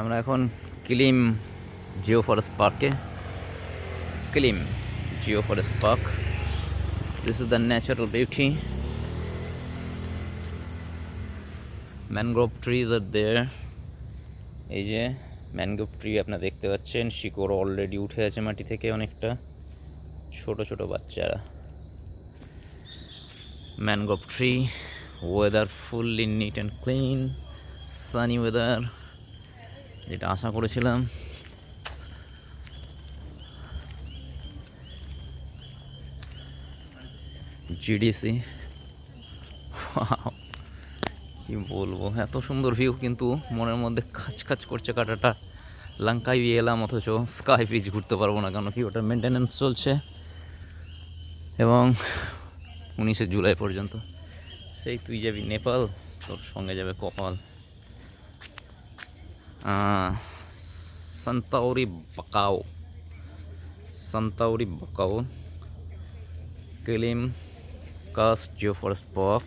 আমরা এখন কিলিম geo forest পার্কে। Kilim geo forest park, this is the natural beauty. Mangrove trees are there. এই যে ম্যানগ্রোভ ট্রি আপনারা দেখতে পাচ্ছেন, শিকড় অলরেডি উঠে আছে মাটি থেকে অনেকটা, ছোট ছোট বাচ্চারা। Mangrove tree, weather fully neat and clean, Sunny weather, যেটা আশা করেছিলাম। জিডিসি, কি বলবো, এত সুন্দর ভিউ, কিন্তু মনের মধ্যে খাচ খাচ করছে কাটাটা। লঙ্কায় এলাম অথচ স্কাই বিচ ঘুরতে পারবো না, কারণ কি ওটার মেনটেন্যান্স চলছে এবং 19শে জুলাই পর্যন্ত। সেই তুই যাবি নেপাল, তোর সঙ্গে যাবে কপাল। সান্তাউরি বাকাও, সান্তাউরি বাকাও, Kilim karst geo forest park.